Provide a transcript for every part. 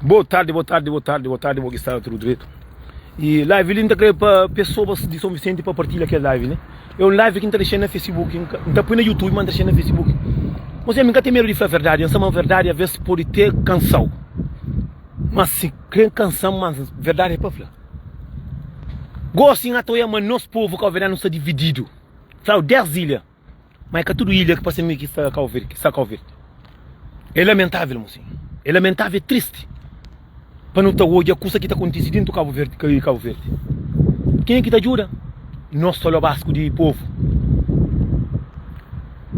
Boa tarde, vou estar tudo direito. E live ele não está para pessoas de São Vicente para partilhar aquela live, né? É um live que não está deixando no Facebook, não está põe no YouTube, mas está deixando no Facebook. Você nunca tem medo de falar a verdade, essa é uma verdade, às vezes pode ter canção. Mas se crê canção, mas verdade é para falar. Gostem a toia, mas nosso povo que não está dividido. Sabe, 10 ilhas. Mas é tudo ilha que passa meio que está a ver. É lamentável, mocinho. É lamentável, é triste. Para não estar hoje a coisa que está acontecendo dentro do Cabo Verde. Quem é que te ajuda? Nós só o basco de povo.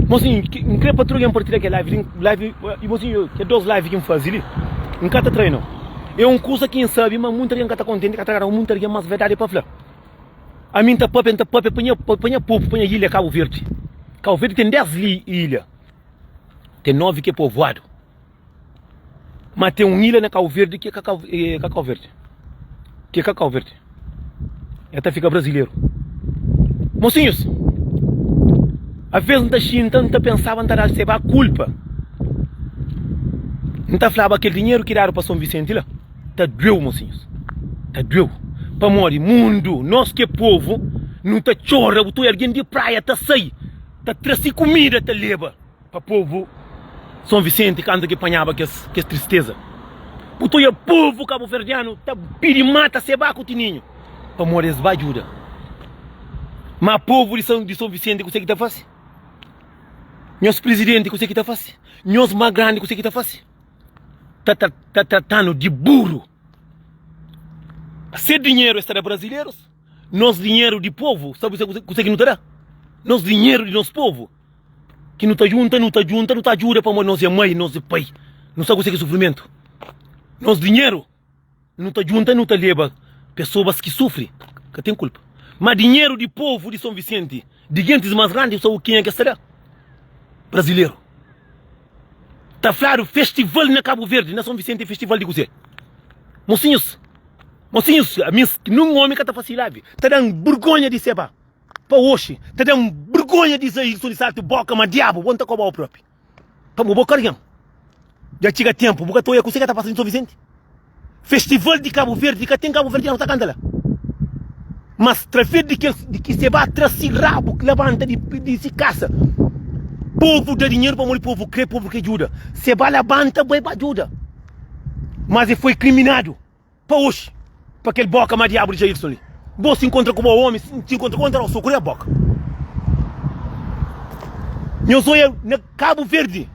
Mocinho, não queria patrulhar partilhar aquela live, e mocinho, que é 2 lives que eu faço ali. Não está treino. É uma coisa que sabe, mas muita gente está contente, que está muita gente mais verdade para falar. A mim está papo, põe povo, põe ilha Cabo Verde. Cabo Verde tem 10 ilhas. Tem 9 que é povoado. Mas tem uma ilha na Cabo Verde que é Cacau Verde. Que é Cacau Verde. Até fica brasileiro. Mocinhos, às vezes não está não pensava em receber a culpa. Não está falando aquele dinheiro que deram para São Vicente lá. Está doeu, mocinhos. Está doeu. Para morrer, mundo, nós que é povo, não está chora, tu alguém de praia, está sai. Está trazer comida, está leva. Para povo São Vicente que anda que apanhava que é tristeza. Puto é povo cabo-verdiano, tá pirimata seba com o tininho. Para morrer vai ajuda. Mas povo de São Vicente consegue tá fácil. Nosso presidente consegue tá fácil. Nosso mais grande consegue tá fácil. Tá tratando de burro. Se dinheiro está de brasileiros, nosso dinheiro de povo, sabe o que consegue não terá? Nosso dinheiro de nosso povo. Que não está junta, não ajuda para nós é mãe, nós é pai. Não sabe o que é sofrimento. Nosso dinheiro não está junta, não leva pessoas que sofrem, que tem culpa. Mas dinheiro de povo de São Vicente, de gente mais grandes, sabe quem é que será? Brasileiro. Está claro, festival na Cabo Verde, na São Vicente, festival de cozer. Mocinhos, não homem que está fazendo live, está dando vergonha de ser para hoje, está dando vergonha de dizer isso de salto boca, mas diabo, vamos estar com o próprio. Para o boca, já chega tempo, porque tu é que está passando em São Vicente. Festival de Cabo Verde, que tem Cabo Verde não está cantando lá. Mas através de que se vai trazer rabo, que levanta de se caça. Povo dá dinheiro para morrer, povo que ajuda. Se vai levanta, vai para ajuda. Mas ele foi criminado. Para hoje. Para aquele boca, mas diabo de Jairson ali. Você se encontra com o homem, se encontra contra o socorro e a boca. Eu sou na Cabo Verde,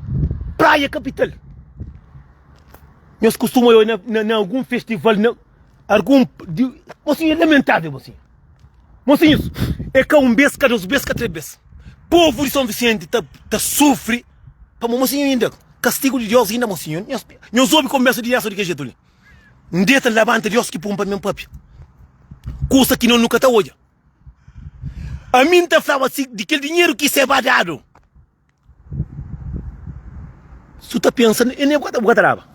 praia capital. Eu costumo ir em algum festival, assim, é lamentável, assim. Mocinhos, é que 1 vez, 2 vezes, 3 vezes. Povo de São Vicente tá sofre, para mocinho ainda, castigo de Deus ainda, mocinho. Eu soube começa de aço de que jeito ali. Um dia levanta Deus que pumpa meu papi. Custa que não nunca está hoje. A mim está falando assim, de aquele dinheiro que se vai dado. Se tu está pensando, eu nem vou dar.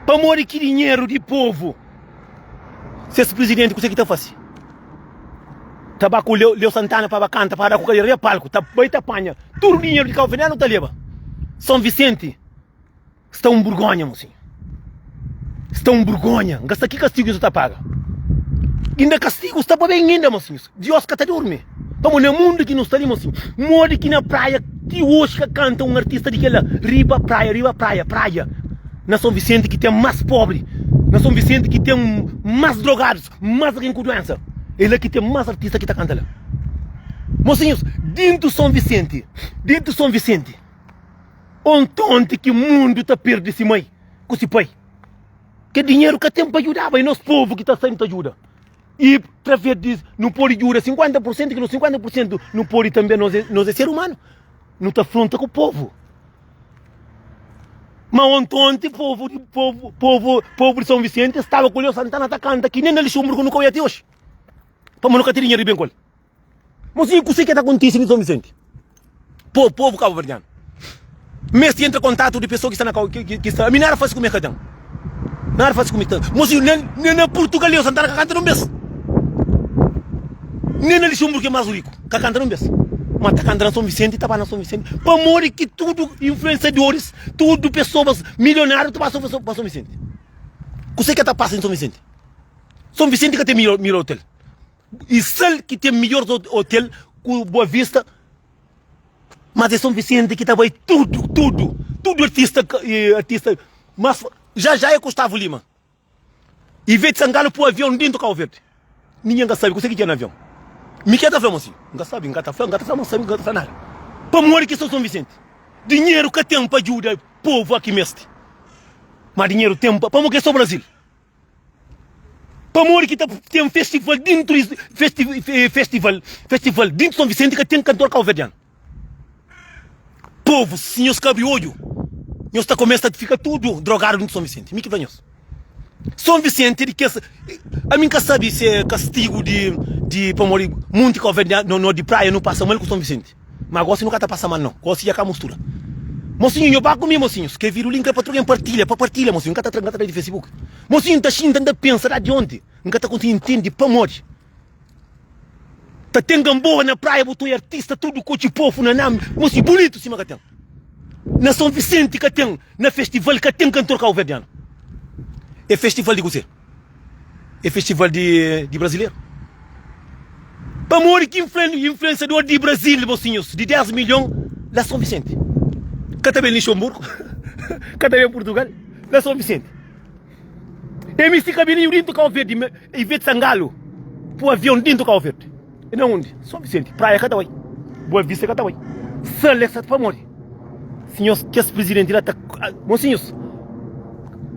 Para morrer que dinheiro de povo. Se esse presidente consegue estar fácil. Tabaco Leo Santana para cantar, para dar qualquer palco, tá bem apanha. Tudo o dinheiro de Cabo Verde não está leva. São Vicente está um vergonha, mocinho. Está um vergonha. Gasta que castigo isso está paga. Ainda castigo está bem ainda, mocinho. Deus que está dormindo. Vamos no mundo que não está ali, mocinho. Morre aqui na praia, que hoje que canta um artista daquela riba praia. Na São Vicente que tem mais pobre. Na São Vicente que tem mais drogados, mais gente com doença. Ele aqui tem mais artista que está cantando lá. Mocinhos, dentro de São Vicente, onde que o mundo está perdendo esse mãe, com esse pai. Que dinheiro que tem para ajudar, e nosso povo que está sempre ajuda. E através disso, não pode ajudar 50%, que no 50% não pode também nós é ser humano. Não está afronta com o povo. Mas ontem, povo de São Vicente estava com o Leo Santana atacando, que nem na Lixumburgo nunca ia até hoje. Para nunca ter dinheiro bem com ele. Mas o que está acontecendo em São Vicente? Povo cabo-verdiano. Mas se entra contato de pessoas que estão que está. A mim nada faz comigo, cadê? Nada faz comigo. Mas nem na Portugal, Leo Santana canta no mês. Nem na Lixumburgo que é mais rico, canta no mês. Mas tá cantando São Vicente e tá para São Vicente. Para morrer que tudo influenciadores, tudo pessoas milionárias tu passa para São Vicente. Você que tá passando em São Vicente? São Vicente que tem melhor hotel. E Sal que tem melhor hotel com Boa Vista. Mas é São Vicente que tá aí tudo artista. Mas já é Gustavo Lima. E vê de Sangalo pro avião dentro do Cabo Verde. Ninguém sabe você que tinha no avião. Me quer tá falando assim? Não sabe, não tá falando, não sabe, não tá nada. Para morrer que são Vicente. Dinheiro que tem para ajudar o povo aqui mesmo. Mas dinheiro tem para morrer só o Brasil. Para morrer que tem um festival dentro festival dentro de São Vicente que tem cantor calverdiano. Povo, senhores cabriolho. Nós está começando a ficar tudo drogado dentro de São Vicente. Me que venham. São Vicente, ele quer. A mim que sabe se é castigo de para morrer muito calverdiano, não de praia, não passa mal com São Vicente. Mas agora você nunca está passando mal, não. Agora você já cá mistura. Mocinho, eu bago comigo, mocinho. Quer vir o link para trocar para partilha, mocinho. Nunca está trancado de Facebook. Mocinho, está xingando, pensa de onde? Nunca está conseguindo entender para morrer. Está tem gamboa na praia, botou artista, tudo coche povo na name. Mocinho, bonito, cima que tem. Na São Vicente que tem, na festival que tem cantor calverdiano. É festival de você. É festival de brasileiro. Para morrer que influenciador de Brasil, mocinhos, de 10 milhões, lá São Vicente. Cá também em Luxemburgo, cá também em Portugal, lá São Vicente. MC Cabelinho dentro do Cabo Verde, e Ivete Sangalo, pro avião dentro do Cabo Verde. E não onde? São Vicente, praia cada vai. Boa Vista cada vai. Seleção para morrer. Senhores, que esse presidente lá está. Mocinhos,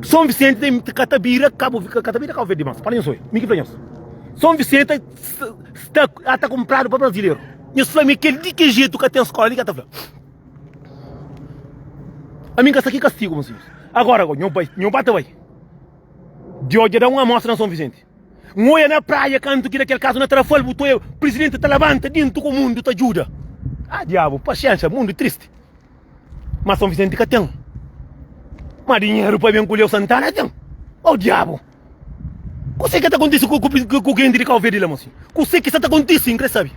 São Vicente tem Catabira, Cabo Verde, mas para isso, me que venham. São Vicente está comprado para brasileiro. E os flamengues, de que jeito que tem escola ali que está falando? A mim que está aqui castigo, mocinhos. Agora, não bate vai. De hoje dá uma amostra na São Vicente. Moia na praia, canto que naquele caso na Trafalgar, botou o presidente está levanta dentro do mundo, te ajuda. Ah, diabo, paciência, mundo triste. Mas São Vicente que tem. Mas dinheiro para bem colher o Santana tem. Oh, diabo. O que está acontecendo com o gente de Cabo Verde lá, mocinho? O que está acontecendo, você sabe?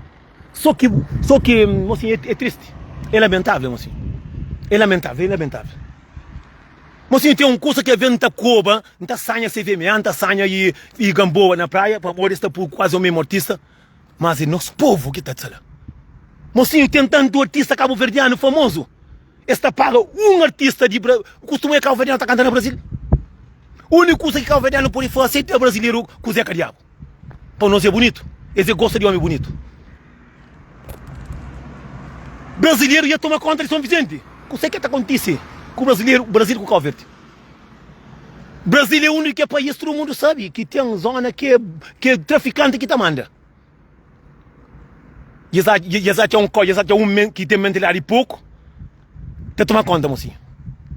Só que, mocinho, é triste. É lamentável, mocinho. É lamentável. Mocinho, tem um curso que vem da Cuba, não está sanha CVM, não está sanha e Gamboa na praia, para morrer está por quase o mesmo artista. Mas é nosso povo que está lá. Mocinho, tem tanto artista cabo-verdiano famoso. Esta paga um artista de Brasil. Costuma Cabo Verdeano está cantando no Brasil. O único coisa que Cabo Verdeano pode fazer é brasileiro com o Zé Cariabo. Para nós é bonito. Esse gosta de homem bonito. Brasileiro ia tomar conta de São Vicente. O que está acontecendo com o Brasil com o Cabo Verde? Brasil é o único país que todo mundo sabe que tem uma zona que é traficante que está manda. E já é um que tem mentalidade pouco. Te toma conta, mocinho.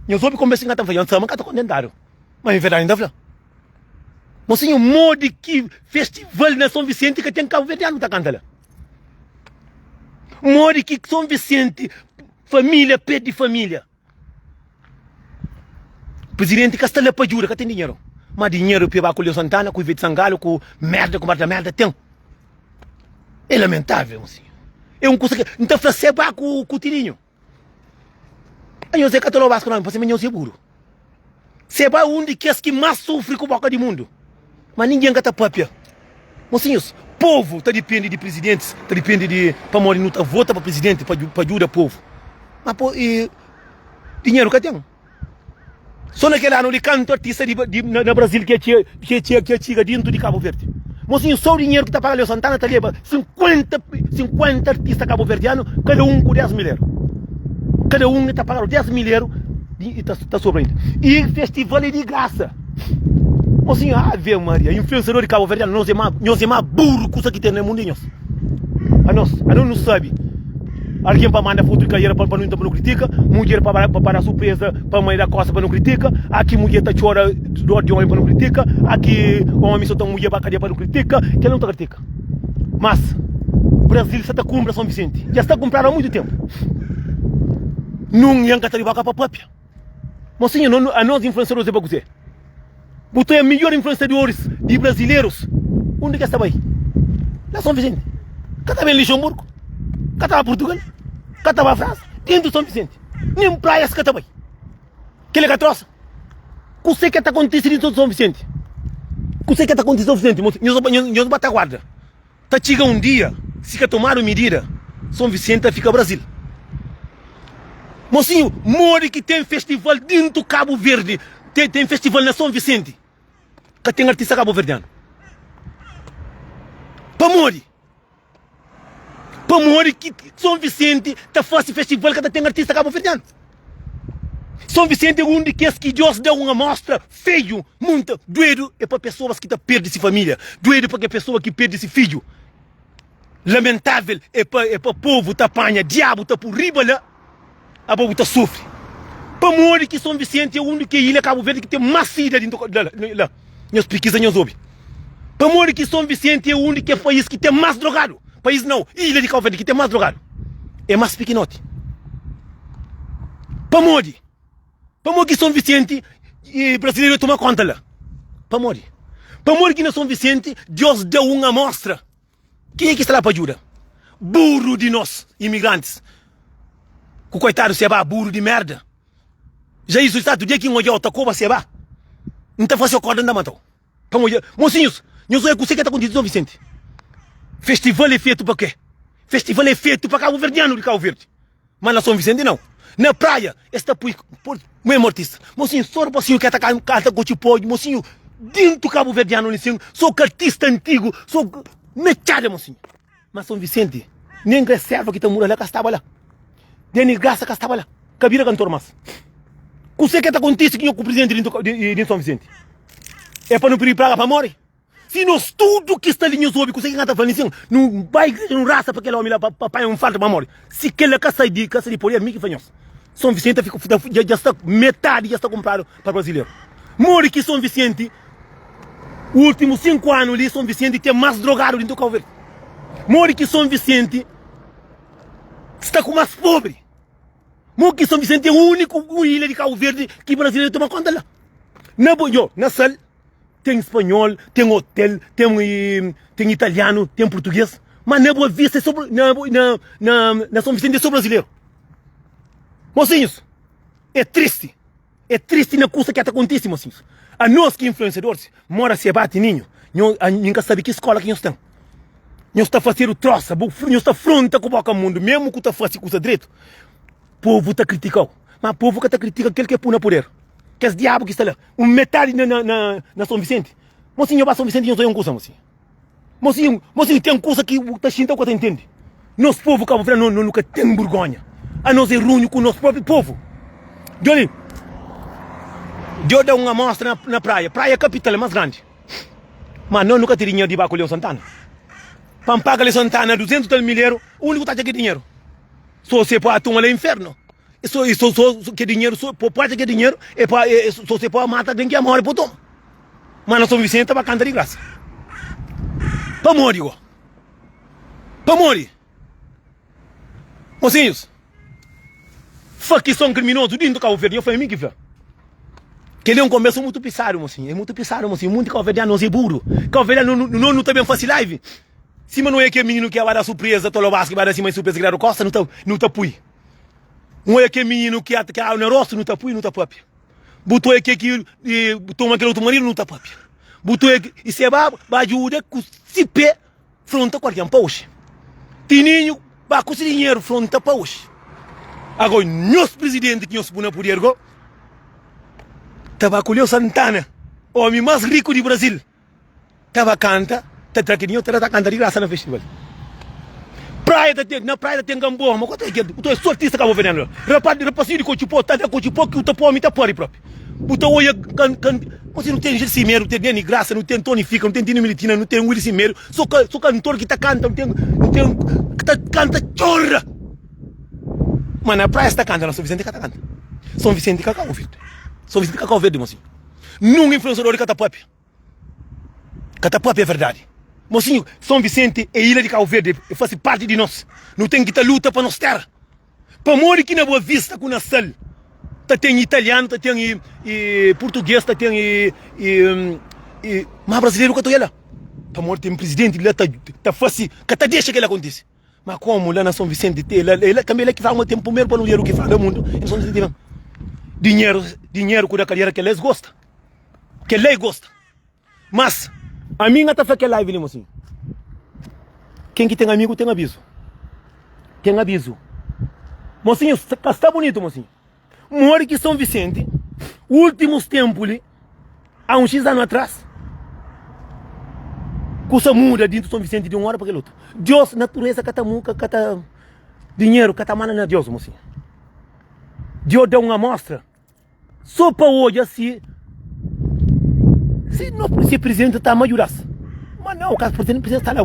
Eu soube como assim que está fazendo, eu estou contentado. Mas em verdade ainda falando. Mocinho, mode que festival na São Vicente que tem Cabo Verdeano está cantando. Mode que São Vicente, família pede família. Presidente que está lá para ajuda, que tem dinheiro. Mas dinheiro para colher Santana, com o Ivete Sangalo, com merda, com merda, tem. É lamentável, mocinho. É um coisa que não está fazendo com o tirinho. Aí eu sei que eu estou vasco não, você me seguro. Você vai onde que é que mais sofre com a boca do mundo. Mas ninguém está papia. Mocinhos, povo está depende de presidentes, está depende de para morrer não vota para presidente para ajudar o povo. Mas dinheiro que tem. Só naquele ano de canto artista na Brasil que chega dentro de Cabo Verde. Mocinho, só o dinheiro que está pagando o Santana está ali 50 artistas cabo-verdianos, cada um com 10 mil euros. Cada um está pagando 10 mil euros e está sobrando. E festival é de graça. Mocinho, Ave Maria, influenciador de Cabo Verde, nós é mais burro que isso que tem no mundo. A nós não sabe. Alguém para mandar foto de carreira para não critica, mulher para surpresa para mãe da costa para não critica, aqui mulher está chora dor de homem para não critica, aqui homem só está mulher para cadeia para não critica, que não está critica. Mas o Brasil está comprando São Vicente, já está comprando há muito tempo. Não ia encatar de vaca para a própria. Mocinho, a nós influenciadores é para você. Botou a melhor influenciadores de brasileiros. Onde que está aí? Lá São Vicente. Cá também em Luxemburgo. cá tá Portugal, cá tá França, dentro de São Vicente. Nem praias cá tá bem. Que ele troça. O que está acontecendo em São Vicente? O que está acontecendo em São Vicente? Nós bata guarda. Tá chega um dia, se que tomaram medida, São Vicente fica Brasil. Mocinho, more que tem festival dentro do Cabo Verde. Tem festival na São Vicente. Que tem artista cabo-verdiano. Para morrer que São Vicente tá fazendo festival que tem artista cabo-verdiano. São Vicente é onde que Deus deu uma amostra feio, muito doido, é para pessoas que perdem sua família, doido para pessoas que perdem seu filho. Lamentável é para povo que apanha, diabo tá por riba lá, a povo tá sofre. Para morrer que São Vicente é onde que ilha Cabo Verde que tem mais vida dentro lá. Nós pesquisa, nós ouve. Para morrer que São Vicente é onde que é país que tem mais drogado. País não, ilha de Cabo Verde que tem mais drogado. É mais pequenote. Para morrer que São Vicente e brasileiro tomam conta lá. Para morrer que na São Vicente Deus deu uma amostra. Quem é que está lá para ajudar? Burro de nós, imigrantes. O coitado se vai, burro de merda. Já isso está, todo dia que olhar outra coisa se vai. Não está fácil acordar da matou. Mocinhos, nós não é que você que está acontecendo em São Vicente. Festival é feito para quê? Festival é feito para Cabo Verdeano de Cabo Verde. Mas na São Vicente não. Na praia, está por mesmo artista. Mocinho, só para o que está canta com mocinho, dentro do Cabo Verdeano, sou artista antigo, sou mechada, mocinho. Mas São Vicente, nem reserva que está morando lá, que estava lá. Nem graça que estava lá. Cabira cantor mais. O que está acontecendo com o presidente de São Vicente? É para não pedir praga para morrer? Se nós tudo que está ali nos ouve, você que está falando assim, não vai não raça para aquele homem lá, para um falta para morrer. Se aquele casa de poder, me que fanhos. São Vicente já está metade, já está comprado para brasileiro. Morre que São Vicente, os últimos 5 anos ali, São Vicente tem mais drogado dentro do Cabo Verde. Morre que São Vicente está com mais pobre. Morre que São Vicente é o único ilha de Cabo Verde que brasileiro toma conta lá. Na sal, tem espanhol, tem hotel, tem italiano, tem português. Mas na Boa Vista, na São Vicente é só brasileiro. Mocinhos, é triste. É triste na coisa que está acontecendo, mocinhos. A nós que influenciadores, mora se bate ninho, nunca sabe que escola que nós estamos. Nós está fazendo troça, nós está fronta com o boca mundo, mesmo que está fazendo coisa direito. O povo está criticando, mas o povo que está criticando aquele que é puna poder. Que é esse diabo que está lá. Metade na São Vicente. Mocinho, eu São Vicente não tem uma coisa, mocinho. Mocinho, tem uma coisa que está xinta o que entende. Nosso povo Cabo Verde nunca tem vergonha. A nós é ruim com o nosso próprio povo. Deus dá uma amostra na praia. Praia capital é mais grande. Mas nós nunca temos dinheiro de ir para Leão Santana. Para pagar Leão Santana 200 mil euros, o único que está aqui é dinheiro. Só você pode tomar lá inferno. Só que dinheiro, pode ter dinheiro, só você pode matar quem quer morrer por tomar. Mas nós São Vicente para cantar de graça. Para morrer, igual. Para morrer. Mocinhos, facção criminoso dentro do Cabo Verde, eu falei, que que ele é um começo muito pisado, mocinho. É muito pisado, mocinho. Muito Cabo Verde não é burro. Cabo Verde não também faz live. Se não é que menino que vai dar surpresa, todo o basque vai dar cima de surpresa que era Costa, não tá pui. Não é que menino que é o negócio, não tá pui, não tá papi. Botou é que toma aquele outro marido, não tá papi. Botou é que e se vai ajuda com se pé fronta qualquer um hoje. Tininho vai com dinheiro fronta para hoje. Agora, nosso presidente que nós põe por ergo, estava com o Santana, o homem mais rico do Brasil. Estava canta, estava cantando de graça no festival. Na praia tem Gamboa, mas quanto é que é só artista Cabo Verde. Rapaz, de Cochipó, tá de Cochipó que o tapó me tá por aí próprio. Então, olha, você não tem Cimeiro, não tem Dani Graça, não tem Tony Fica, não tem Tino Militina, não tem Willy Cimeiro, só cantor que tá canta, não tem que tá canta chorra. Mas na praia está cantando, São Vicente que está cantando. São Vicente que Cabo Verde. São Vicente que Cabo Verde, mocinho. Nunca influenciador de Catapuape. Catapuape é verdade. Mocinho, São Vicente é ilha de Cabo Verde, faz parte de nós. Não tem que estar luta para nós terra. Para morrer aqui na Boa Vista, com a sal. Tem italiano, tem português, tem mas brasileiro que estou lá. Para morrer tem presidente, ele está fácil, que deixa que ele aconteça. Mas como lá na São Vicente, ele também é que faz um tempo primeiro para não ver o que faz do mundo. Em São Vicente, dinheiro com a carreira que eles gostam. Que eles gostam. Mas, a minha tá fazendo live, né, mocinho? Quem que tem amigo tem aviso. Tem aviso. Mocinho, está bonito, mocinho. Mora que São Vicente, últimos tempos, há um X anos atrás, coisa muda dentro de São Vicente de uma hora para aquele outro. Deus, natureza, cata dinheiro, cata mana na Deus, mocinho. Deus deu uma amostra. Só para hoje, assim, se não se presidente está a maiorar. Mas não, o caso presidente está lá,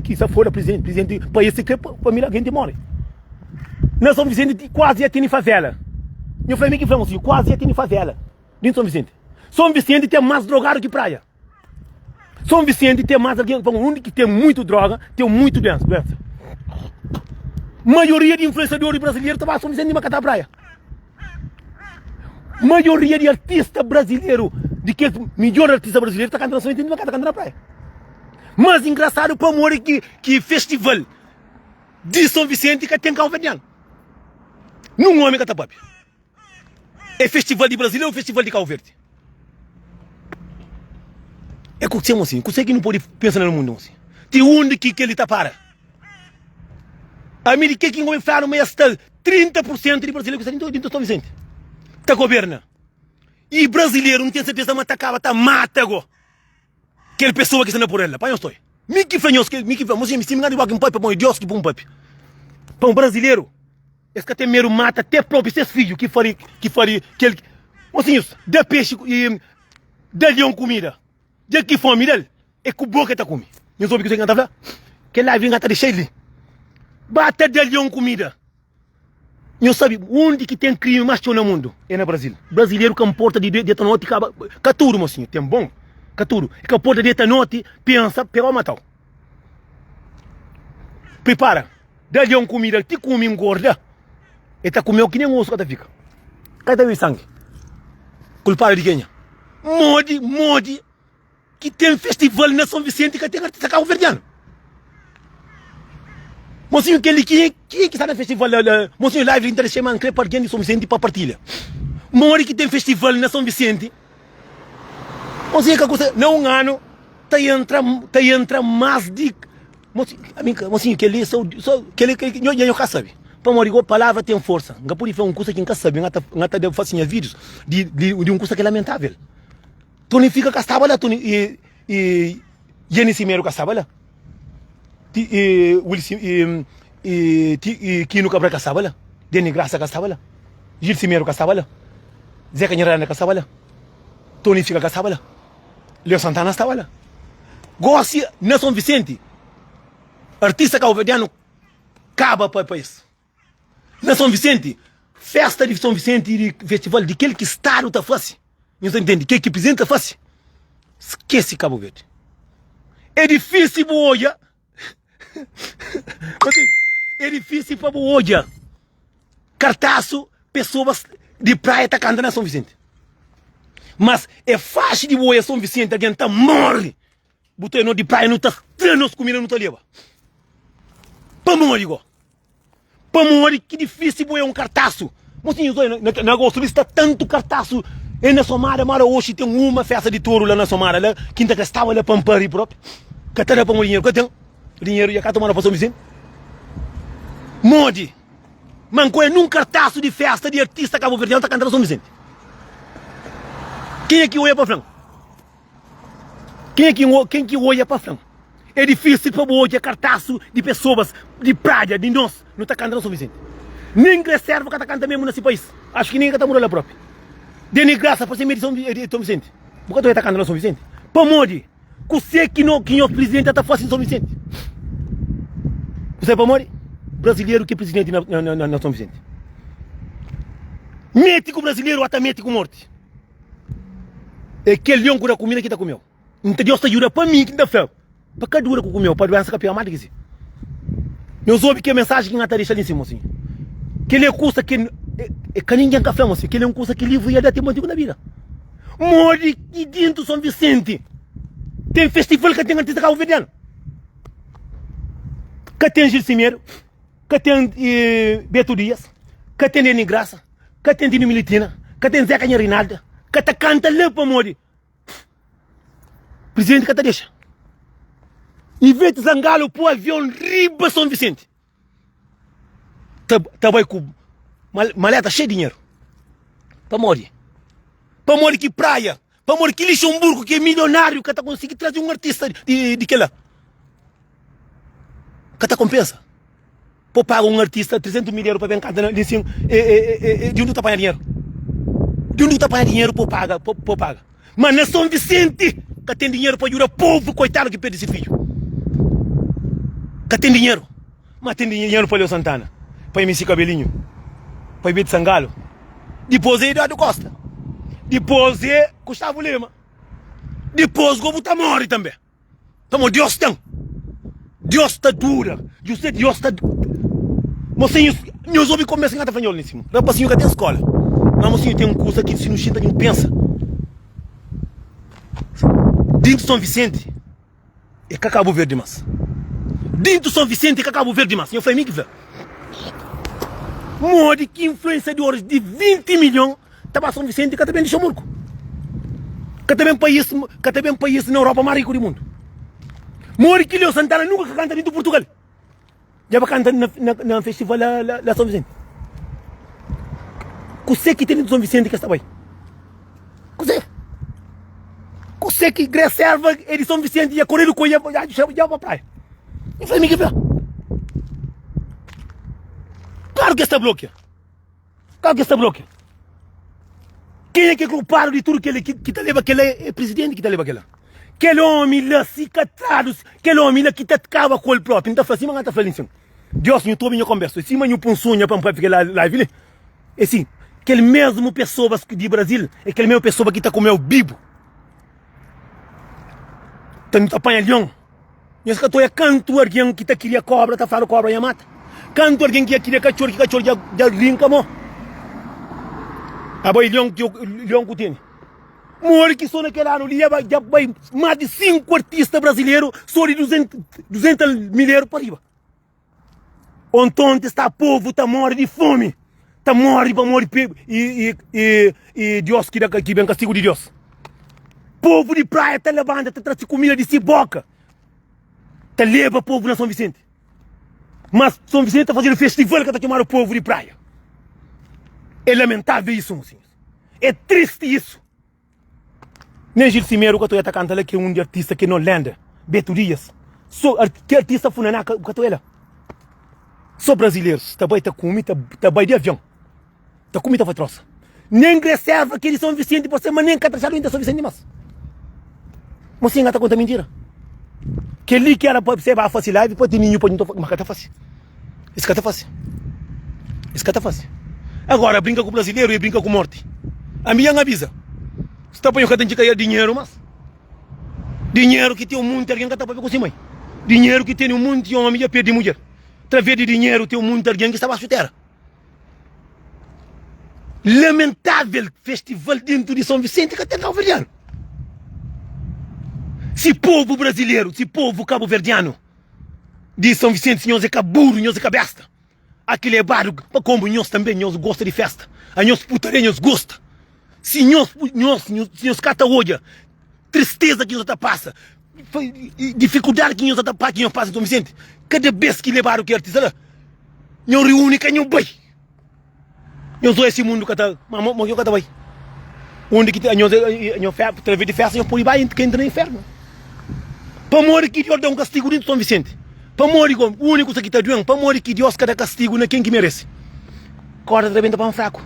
que se for presidente, para esse que família a gente mora. Nós São Vicente quase já tem favela. Eu falei que foi assim, quase já tem favela dentro de São Vicente. São Vicente tem mais drogado que praia. São Vicente tem mais alguém, onde que tem muito droga, tem muito doença. Maioria de influenciadores brasileiros estão em São Vicente de Macatá praia. Maioria de artistas brasileiros, de que melhor artista brasileiro está cantando São Vicente de Macatá, cantando na praia. Mas engraçado para morrer que festival de São Vicente que tem Cabo Verdeano. Não homem catapapi. É festival de Brasília ou festival de Cabo Verde? É o que assim, você que não pode pensar no mundo assim. De onde que ele está para? A mim que vai falar uma esta 30% de brasileiros que estão dentro de São Vicente. Está governa. E brasileiro não tem certeza mas tá mata go. Aquela pessoa que está por ela, pai eu estou. Me que fanhos que me que vamos me igual que um pai para Deus que bom pai. Para um brasileiro, esse que tem mero mata até próprio seus filhos que faria aquele mocinhos, de peixe e de leão comida. De que fome dele, é que o boca está comendo. Não soube que você canta lá? Que lá vem gata de cheio. Bate de leão comida. Não sabe onde que tem crime mais no mundo? É no Brasil. Brasileiro que porta de noite, caturo, mocinho, tem bom. Caturo. Que porta de noite, pensa, pegou matar. Prepara. De leão comida, te come engorda. E tá comendo que nem um osso que fica. Cadê o sangue? Culpado de quem? Modi. Que tem festival na São Vicente que tem artista Cabo Verdeano. Mocinho, quem que está no festival? Mocinho, live interesse man para alguém de São Vicente para partilha. Mori que tem festival na São Vicente. Mocinho, que coisa, não ano, tá entra mais de mocinho, que ele só que ele não sabe. Para mori a palavra tem força. Não pode fazer um curso que não sabe, não tá fazendo vídeos de um curso que é lamentável. Tony fica com a sábala, Tony e Jenny Cimeiro com a sábala. Kino Cabra com a sábala. Deni Graça com a sábala. Gil Cimeiro com a sábala. Zeca Nharana com a sábala. Tony fica com a sábala. Leo Santana com a sábala. Gosta na São Vicente. Artista cabo-verdiano acaba para isso. Na São Vicente, festa de São Vicente e festival de aquele que Estado está fácil. Não entende? Que presidente faz? Esquece Cabo Verde. É difícil para olhar. É difícil para olhar. Cartaço, pessoas de praia tá cantando na São Vicente. Mas é fácil de olhar São Vicente, alguém tá morre. Botei no de praia, não tá trenos comida, não tá leva. Para morrer, igual. Para morrer, que difícil olhar um cartaço. Mocinho, na gosto está tanto cartaço. E na Somara, hoje tem uma festa de touro lá na Somara, lá, quinta que estava lá para Ampari próprio. Que está lá para o dinheiro, que tem o dinheiro e a tomar para São Vicente. Modi, manco é num cartaço de festa de artista cabo-verdiano está cantando São Vicente. Quem é que olha para frente? Quem que olha para frente? É difícil para olhar cartaço de pessoas de praia, de nós, não está cantando São Vicente. Nem reserva que está cantando mesmo nesse país. Acho que ninguém está morando lá próprio. Deni graça para ser meio de São Vicente. Por que tu está cantando São Vicente? Para Modi, você que o presidente está fazendo São Vicente. Você é para Modi? Brasileiro que é presidente na São Vicente. Médico brasileiro até médico morte. É aquele leão que comida que está comendo. Então Deus está jurando para mim que está feio. Para cada dura que comeu, para doença que a pior mais que se. Eu soube que a mensagem que não está deixando em cima assim. Que ele custa que ninguém café, moço, que ele é um coisa que livro ia dar tempo antigo na vida. Mori que dentro São Vicente tem festival que tem artista cabo-verdiano. Que tem Gil Cimeiro, que tem Beto Dias, que tem Neni Graça, que tem Dino Militina, que tem Zeca Rinalda, que te canta lá para morrer. Presidente que te deixa. E vê te zangalo pro avião riba São Vicente. Tá vai com maleta cheia de dinheiro. Para morrer. Para morrer que praia. Para morrer que Luxemburgo, que é milionário, que tá conseguindo trazer um artista de que lá. Que tá compensa. Para pagar um artista 300 mil euros para bem cantar de onde tu apanha dinheiro? De onde tu apanha dinheiro para pagar? Mas na São Vicente, que tem dinheiro para ajudar o povo, coitado que perde esse filho. Que tem dinheiro. Mas tem dinheiro para Leo Santana, para MC Cabelinho, para Ibete Sangalo. Depois é Eduardo Costa. Depois é Gustavo Lima. Depois o Gobo morre também. Então, Deus tem. Deus está dura. Deus está dura. Mocinho, meus homens começam a falar espanhol nisso. Rapazinho que tem escola. Mas mocinho tem um curso aqui, se não chita, não pensa. Dentro de São Vicente, é que Cabo Verde mais. Dentro de São Vicente, é que Cabo Verde mais. Eu falei, que morre que influenciadores de 20 milhões estava São Vicente, que também de Chamurco. Que também um país na Europa mais rico do mundo. Morre que Leo Santana nunca canta dentro de Portugal. Já vai cantar na festival lá São Vicente. Você que tem dentro de São Vicente que está bem. Você que reserva de São Vicente e a correr do coelho já para a praia. Eu falei, que claro que está bloqueado. Claro que está bloqueado. Quem é que é culpado de tudo que está levando aquele é presidente que está levando aquele? Aquele homem lá cicatado, aquele homem lá que está acaba com ele próprio. Então, assim, mas está falando assim. Deus, eu estou bem conversa. Assim, mas eu ponho para ficar live, né? É assim, aquele mesmo pessoa de Brasil, é aquele mesmo pessoa que está comendo o bibo. Está no apanha leão. E esse que canto alguém que queria cobra, tá falando cobra e mata. Canto alguém que queria cachorro já rinca, mo. Abai leão que tem. Morre que só naquele ano, já vai mais de 5 artistas brasileiros, só de 200 mil euros para riba. Então está povo, está morre de fome. Está morre para morrer e Deus que vem castigo de Deus. Povo de praia está levando, está trazendo comida de ciboca. Está leva povo na São Vicente. Mas São Vicente está fazendo festival que está chamando o povo de praia. É lamentável isso, mocinhos. É triste isso. Nem Gil Cimeiro que eu estou cantando que é um de artista que não lenda. Beto Dias. Que artista funaná que eu estou. Só brasileiros. Também está com também de avião. Está com muita troça. Nem reserva que eles São Vicente, você, mas nem catrachado ainda São Vicente mais. Mocinha está contando mentira. Que ali que era para ser fácil live, pode ter ninho, pode não mas está fácil. Isso que está fácil. Isso que está fácil. Agora brinca com o brasileiro e brinca com morte. A minha avisa. Você está apanhando que tem dinheiro, mas dinheiro que tem um mundo de alguém que está para com si, mãe. Dinheiro que tem um mundo de homem e perde mulher. Através de dinheiro tem um mundo de alguém que está abaixo da terra. Lamentável festival dentro de São Vicente que até cabo-verdiano. Se povo brasileiro, se povo cabo-verdiano de São Vicente, senhores é caburo, senhores é cabesta. Aquele é barro, como nós também, nós gosta de festa. A nós putaria, nós gosta. Se nós cata olha, tristeza que nós passa, dificuldade que nós passa em São Vicente, cada vez que levaram que artista lá, nós reúne que nós bem. Nós sou esse mundo que está, mas eu que está bem. Onde que nós através de festa, nós por aí que entra no inferno. Para morrer que Deus dá um castigo dentro de São Vicente. Para morrer, o único que está doendo, para morrer que Deus dá castigo na quem que merece. Corda de para um fraco.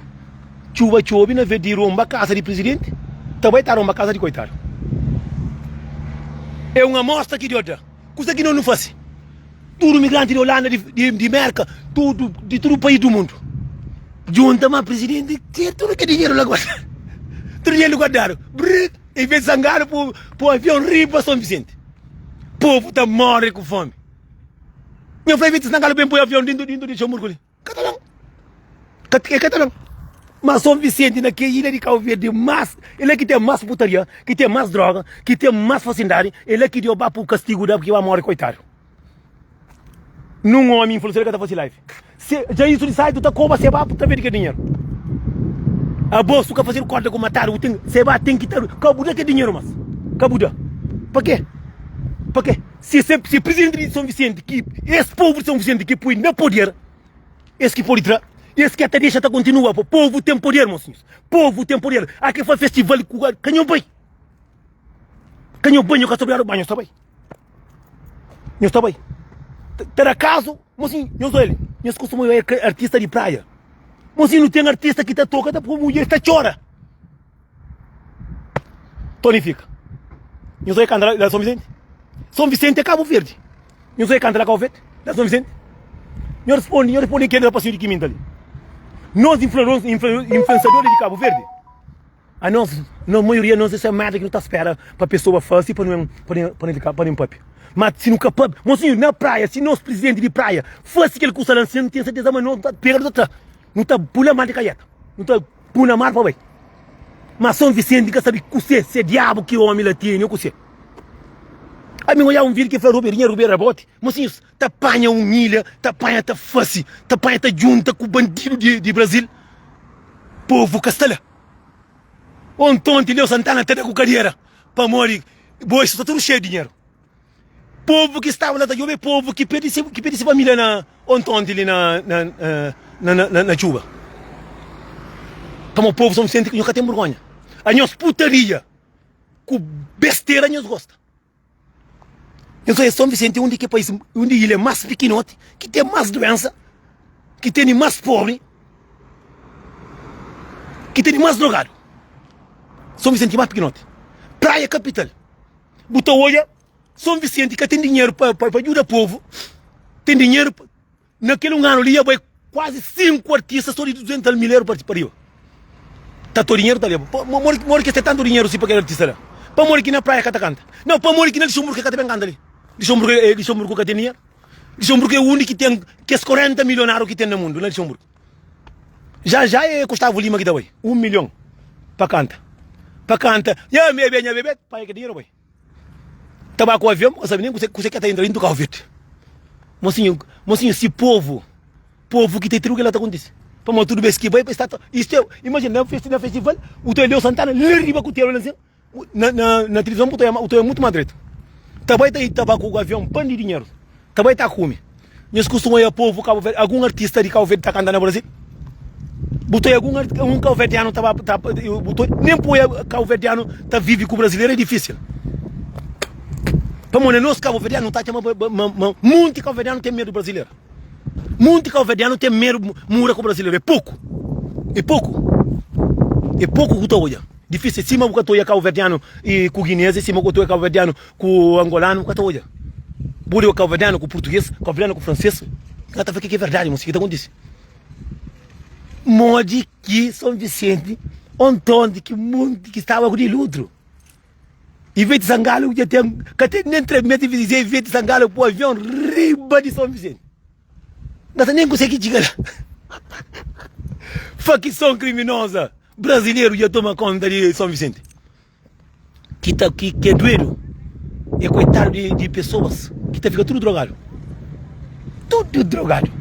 Chuva, na vez de romba a casa de presidente, também está romba a casa de coitado. É uma amostra que Deus dá. Coisa que não faz. Tudo migrante de Holanda, de América, de todo o país do mundo. Junta mais presidente, tudo que dinheiro lá guardado. Tudo dinheiro guardado. Em vez de sangar para o avião riba São Vicente. O povo está morre com fome. Meu filho, se sangar bem para o avião dentro de Chamurco. Catalão. Catalão. Mas São Vicente, naquela ilha de Cabo Verde, ele é que tem mais putaria, que tem mais droga, que tem mais facilidade, ele é que deu para o castigo da porque vai morrer, coitado. Num homem influencer que está fazendo live. Já isso de sai, tu tá como você vai para ver que dinheiro. A bolsa que fazer corda com matar, você vai tem que ter. Cabuda que dinheiro, mas. Cabuda. Para quê? Para quê? Se o presidente de São Vicente, que esse povo de São Vicente que põe no poder, esse que pode entrar, esse que até deixa tá continua, o povo tem poder, mocinhos. Povo tem poder. Aqui foi festival com canhão bem. Canhão bem, eu quero sobre o banho, está bem. Eu estou bem. Terá caso, mocinho, eu sou ele. Eu costumo ver artista de praia. Mocinho, não tem artista que tá toca, tá por mulher, tá chora. Tonifica. Eu sou cantar da São Vicente. São Vicente é Cabo Verde. Eu sou cantar da Cabo Verde, da São Vicente. Eu respondo que é da passeio de Quiminta ali. Nós influenciadores de Cabo Verde. A nós, na maioria, nós essa merda que não está espera para a pessoa fazer para não papi. Mas se nunca papi, mocinho, na praia, se nós presidente de praia fosse aquele curso lançando, não tem certeza, mas não está pegando outra. Não está pula mar de caieta. Não está pula mar para bem. Mas São Vicente que sabe que você, se é diabo que o homem latino, eu você. Aí me olhar um vídeo que foi Rubeira Bote, mocinho, tá apanha milha, tá apanha, tá face, tá apanha, tá junta com o bandido de Brasil. Povo Castela. Ontem Leo Santana até com carreira para morrer. Boa, isso está tudo cheio de dinheiro. Povo que estava lá, povo que perde família ontem ali na chuva. Como o povo São Vicente que nunca tem vergonha. A nós putaria, com besteira, a nós gosta. Eu sou São Vicente, onde que país, onde ele é mais pequenote, que tem mais doença, que tem mais pobre, que tem mais drogado. São Vicente mais pequenote. Praia capital. Botou olha, São Vicente que tem dinheiro para ajudar o povo, tem dinheiro, naquele ano ali, quase 5 artistas, só de 200 mil euros para ir. Tá todo dinheiro, tá ali. Mora que tem tanto dinheiro assim para aquele artista lá. Para morar aqui na praia que canta. Não, para morar aqui na Luxemburgo que também canta ali. Luxemburgo que tem dinheiro. Luxemburgo é o único que tem, que é 40 milionários que tem no mundo, na Luxemburgo. Já é Gustavo Lima que dá aí. 1 milhão para canta. Para canta. Já me bebe, para que dinheiro, boy. Tava com o avião, não sabe nem que você quer estar entrando no carro verde. Mocinho, esse povo que tem truque lá tá acontecendo. Para mostrar tudo bem que vai para estar. Imagina, no festival, o teu Leo Santana, ele riba com o teu assim. Na televisão, o teu é muito madreto. Tava com o avião, pano de dinheiro. Também tá com nós costumamos ir ao povo, algum artista de Cabo Verde tá cantando no Brasil. Botou algum cabo-verdiano, nem põe cabo-verdiano, tá vive com o brasileiro, é difícil. Para nós cabo-verdiano, tá chamando, muito cabo-verdiano tem medo do brasileiro. Muito cabo-verdiano tem medo de morar com o brasileiro, é pouco. É pouco que tu olha. Difícil, cima que tu olha cabo-verdiano e com o guineense, cima que tu olha cabo-verdiano com o angolano, que tu olha. Bura o cabo-verdiano com o português, cabo-verdiano com o francês. Tá vendo que é verdade, moço, o que está acontecendo? Mode que São Vicente, ontem que estava com o outro. E veio de Sangalo, que tem nem 3 metros de dizer, veio de Sangalo para o avião, riba de São Vicente. Não nem consegue chegar lá. Facção criminosa, brasileiro já toma conta de São Vicente. Que é doido, é coitado de pessoas que fica tudo drogado. Tudo drogado.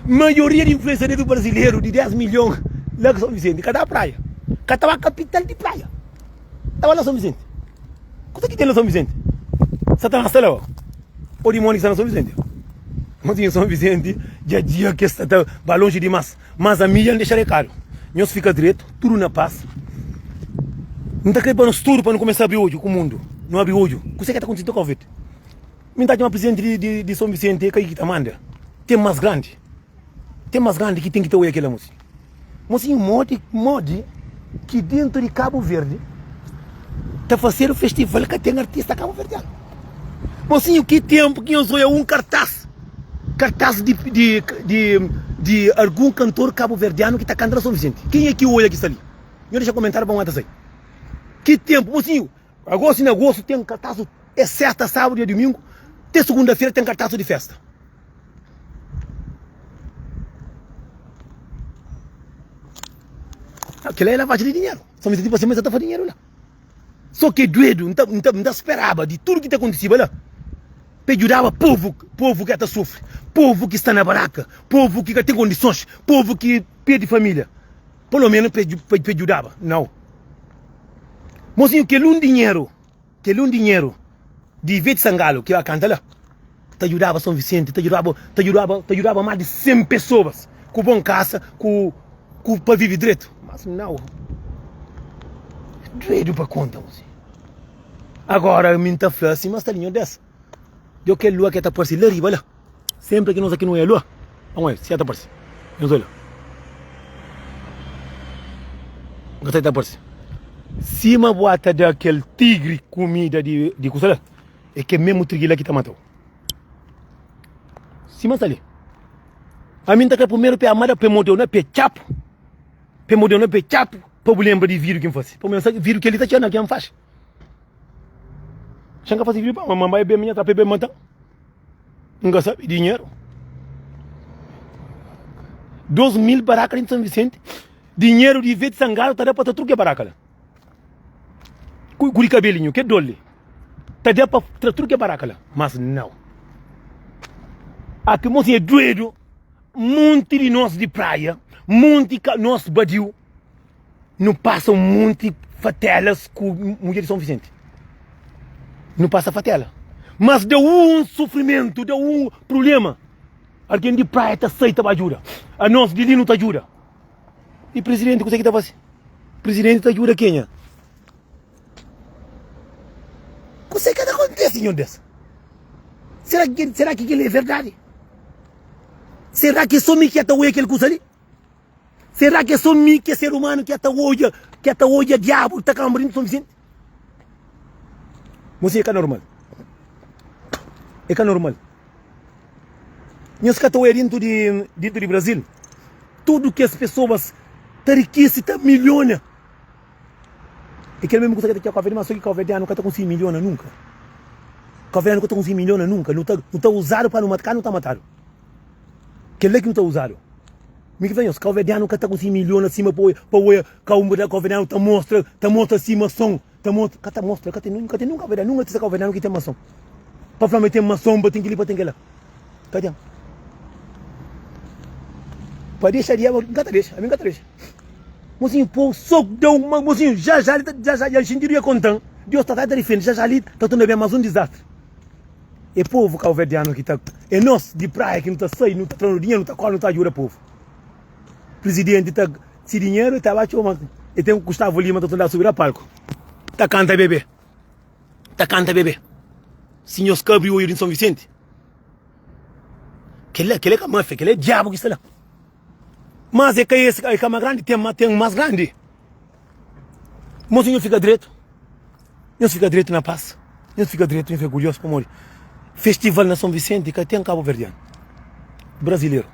Maioria de influenciadores brasileiros de 10 milhões lá em São Vicente, cada praia. Cada uma capital de praia. Estava lá em São Vicente. Quanto que tem lá em São Vicente? Você está na sala, ou de Mônica está na São Vicente? Mas em São Vicente, dia que está longe demais. Mas a milha não deixará caro. Nós fica direito, tudo na paz. Não está querendo tudo para não começar a abrir olho com o mundo. Não abre olho. O que está acontecendo com o Covid? Me está uma presidente de São Vicente que está manda. Tem mais grande. Que tem que ter aquela moça. Mocinho, mode que dentro de Cabo Verde está fazendo o festival que tem artista cabo-verdiano. Mocinho, que tempo que eu sou cartaz de algum cantor cabo-verdiano que está cantando São Vicente. Quem é que olha que está ali? Eu deixa comentário para aí. Que tempo, mocinho? Agosto tem cartaz, é sexta, sábado e domingo. Até segunda-feira tem cartaz de festa. Aquilo é lavagem de dinheiro. São Vicente para cima, está fazendo dinheiro lá. Só que doido, não esperava de tudo que está acontecendo lá. para ajudar o povo que até sofre, povo que está na baraca, povo que tem condições, povo que perde família. Pelo menos para ajudar, não. Mocinho, aquele um dinheiro de Ivete Sangalo, que ela canta lá, te ajudava São Vicente, te ajudava mais de 100 pessoas, com bom casa, para viver direito. Mas não. Doido para conta, mocinho. Agora, me está assim, mas está linha dessa. Eu quero lua que está por si, lá riba lá. Sempre que nós aqui não é lua, vamos ver, se está por si. Não sei lá. Gostei da por si. Cima bota daquele tigre comida de coisa, é que mesmo tigre lá que está matando. Cima está ali. A mim está que primeiro para amar, para modelo, não para chapo. Para modelo, não para chapo, para lembrar de vírus que faz. Para lembrar vírus que ele está tirando, que não faz. Chega a fazer vírus para mamãe bem minha trapa bem matar. Não sabe dinheiro. 2.000 baracas em São Vicente. Dinheiro de Ivete Sangalo está para tudo que é baraca lá. Curi cabelinho, que dole. Está para tudo que é baraca lá. Mas não. Aqui mocinho é doido. Monte de nós de praia, monte de nós badiu. Não passa um monte de fatelas com mulher de São Vicente. Não passa fatela. Mas deu um sofrimento, deu um problema. Alguém de praia está aceita para ajuda. A nós de ali não te ajuda. E presidente, consegue estar fazendo? Presidente te ajuda quem é? Consegue que acontece, senhor dessa? Será que aquilo é verdade? Será que é só mim que até hoje aquele coisa ali? Será que é só mim que é ser humano que até hoje é diabo, está cambrindo São Vicente? Você é que é normal. É que é normal. Nós que estamos dentro do Brasil, tudo que as pessoas têm riqueza, está milhões. É que mesmo que você quer mas só que o governo nunca está com 100 milhões nunca. O governo nunca está com 100 milhões nunca. Não está usado para não matar, não está matado. Que é que não está usado. Me que vem, os governo nunca está com 100 milhões acima para o governo está mostra acima som. Mostra, nunca tem nunca governo que tem maçom. Para falar tem maçom, tem que ir para tem que ir lá. Cadê? Para deixar de água, nunca deixa, a mim nunca deixa. Mocinho, pô, só deu uma, mocinho, já, a gente iria contando. Deus está defendendo, já ali, está tudo bem, mas um desastre. É povo calverdiano que está, é nós de praia que não está saindo, não está trazendo dinheiro, não está ajuda povo. Presidente está, se dinheiro, está abaixo, e tem o Gustavo Lima, está tentando subir a palco. Tá canta bebê. Senhor Cabrioso em São Vicente. Aquele é a máfia, aquele é diabo que está lá. Mas é que esse é mais grande, tem mais grande. Mocinho fica direito. Nós fica direito na paz. Nós fica curioso para morrer. Festival na São Vicente que tem Cabo Verdeano. Brasileiro.